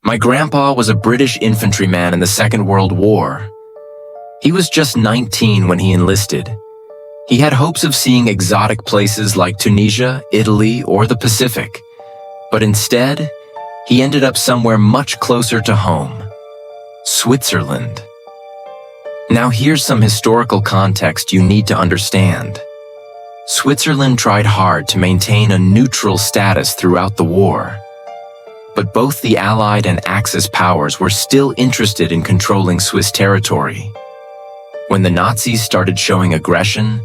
My grandpa was a British infantryman in the Second World War. He was just 19 when he enlisted. He had hopes of seeing exotic places like Tunisia, Italy, or the Pacific. But instead, he ended up somewhere much closer to home: Switzerland. Now here's some historical context you need to understand. Switzerland tried hard to maintain a neutral status throughout the war. But both the Allied and Axis powers were still interested in controlling Swiss territory. When the Nazis started showing aggression,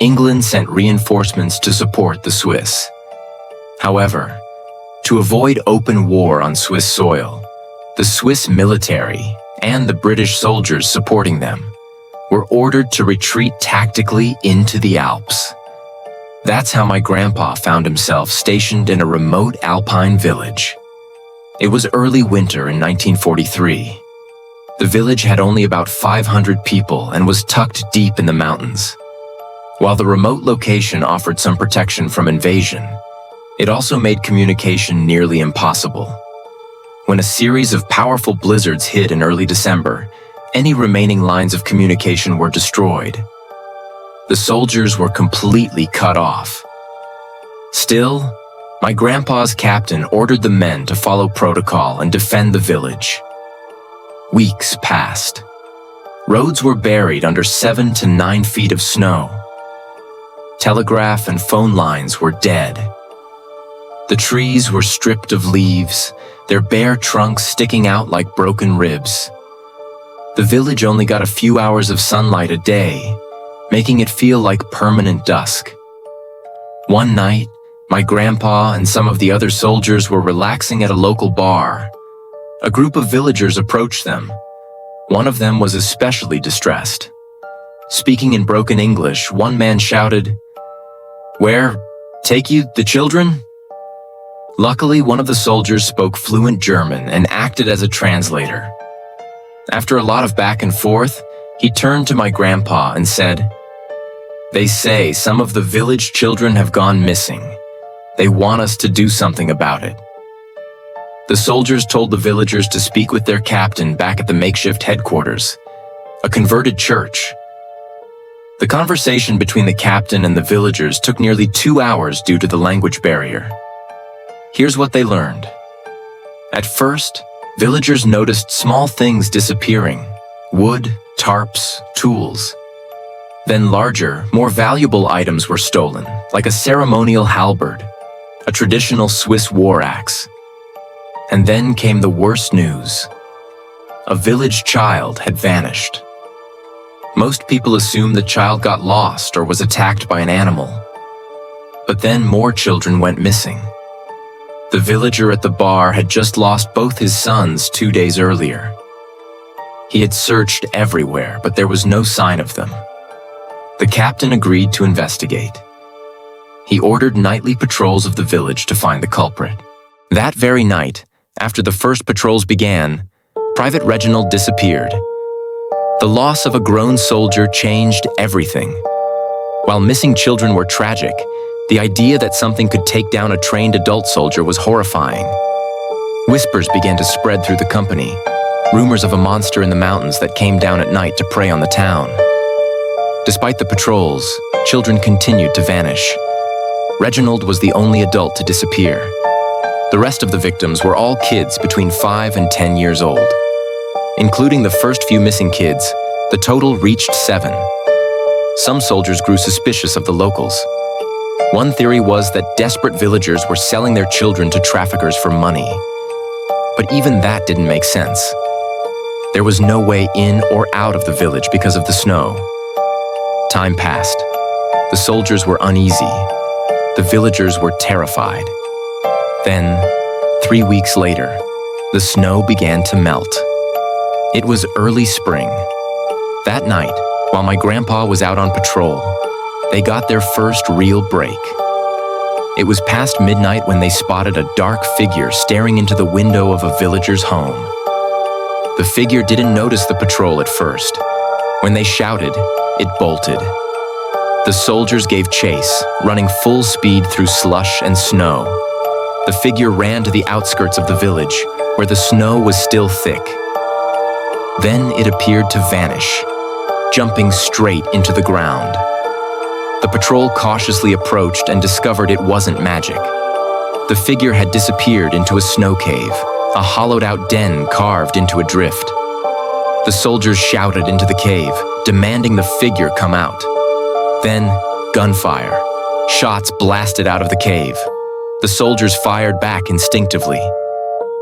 England sent reinforcements to support the Swiss. However, to avoid open war on Swiss soil, the Swiss military and the British soldiers supporting them were ordered to retreat tactically into the Alps. That's how my grandpa found himself stationed in a remote alpine village. It was early winter in 1943. The village had only about 500 people and was tucked deep in the mountains. While the remote location offered some protection from invasion, it also made communication nearly impossible. When a series of powerful blizzards hit in early December, any remaining lines of communication were destroyed. The soldiers were completely cut off. Still, my grandpa's captain ordered the men to follow protocol and defend the village. Weeks passed. Roads were buried under 7 to 9 feet of snow. Telegraph and phone lines were dead. The trees were stripped of leaves, their bare trunks sticking out like broken ribs. The village only got a few hours of sunlight a day, making it feel like permanent dusk. One night, my grandpa and some of the other soldiers were relaxing at a local bar. A group of villagers approached them. One of them was especially distressed. Speaking in broken English, one man shouted, "Where take you the children?" Luckily, one of the soldiers spoke fluent German and acted as a translator. After a lot of back and forth, he turned to my grandpa and said, "They say some of the village children have gone missing. They want us to do something about it." The soldiers told the villagers to speak with their captain back at the makeshift headquarters, a converted church. The conversation between the captain and the villagers took nearly 2 hours due to the language barrier. Here's what they learned. At first, villagers noticed small things disappearing: wood, tarps, tools. Then larger, more valuable items were stolen, like a ceremonial halberd, a traditional Swiss war axe. And then came the worst news. A village child had vanished. Most people assumed the child got lost or was attacked by an animal. But then more children went missing. The villager at the bar had just lost both his sons 2 days earlier. He had searched everywhere, but there was no sign of them. The captain agreed to investigate. He ordered nightly patrols of the village to find the culprit. That very night, after the first patrols began, Private Reginald disappeared. The loss of a grown soldier changed everything. While missing children were tragic, the idea that something could take down a trained adult soldier was horrifying. Whispers began to spread through the company, rumors of a monster in the mountains that came down at night to prey on the town. Despite the patrols, children continued to vanish. Reginald was the only adult to disappear. The rest of the victims were all kids between 5 and 10 years old. Including the first few missing kids, the total reached 7. Some soldiers grew suspicious of the locals. One theory was that desperate villagers were selling their children to traffickers for money. But even that didn't make sense. There was no way in or out of the village because of the snow. Time passed. The soldiers were uneasy. The villagers were terrified. Then, 3 weeks later, the snow began to melt. It was early spring. That night, while my grandpa was out on patrol, they got their first real break. It was past midnight when they spotted a dark figure staring into the window of a villager's home. The figure didn't notice the patrol at first. When they shouted, it bolted. The soldiers gave chase, running full speed through slush and snow. The figure ran to the outskirts of the village, where the snow was still thick. Then it appeared to vanish, jumping straight into the ground. The patrol cautiously approached and discovered it wasn't magic. The figure had disappeared into a snow cave, a hollowed-out den carved into a drift. The soldiers shouted into the cave, demanding the figure come out. Then, gunfire. Shots blasted out of the cave. The soldiers fired back instinctively.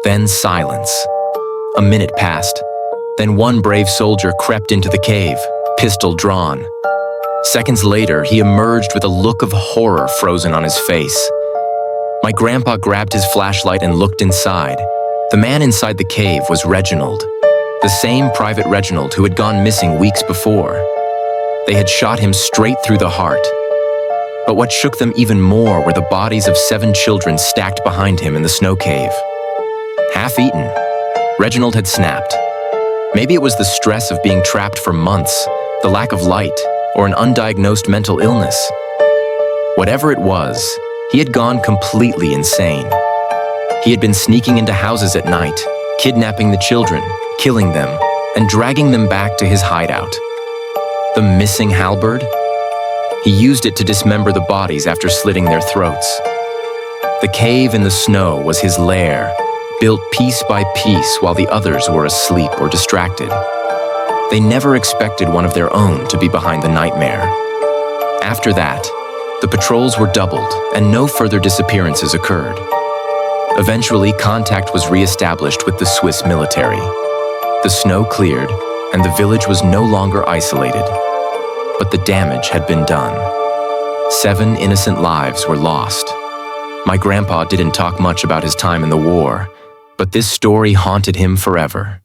Then silence. A minute passed. Then one brave soldier crept into the cave, pistol drawn. Seconds later, he emerged with a look of horror frozen on his face. My grandpa grabbed his flashlight and looked inside. The man inside the cave was Reginald, the same Private Reginald who had gone missing weeks before. They had shot him straight through the heart. But what shook them even more were the bodies of 7 children stacked behind him in the snow cave. Half-eaten, Reginald had snapped. Maybe it was the stress of being trapped for months, the lack of light, or an undiagnosed mental illness. Whatever it was, he had gone completely insane. He had been sneaking into houses at night, kidnapping the children, killing them, and dragging them back to his hideout. The missing halberd? He used it to dismember the bodies after slitting their throats. The cave in the snow was his lair, built piece by piece while the others were asleep or distracted. They never expected one of their own to be behind the nightmare. After that, the patrols were doubled and no further disappearances occurred. Eventually, contact was re-established with the Swiss military. The snow cleared and the village was no longer isolated. But the damage had been done. 7 innocent lives were lost. My grandpa didn't talk much about his time in the war, but this story haunted him forever.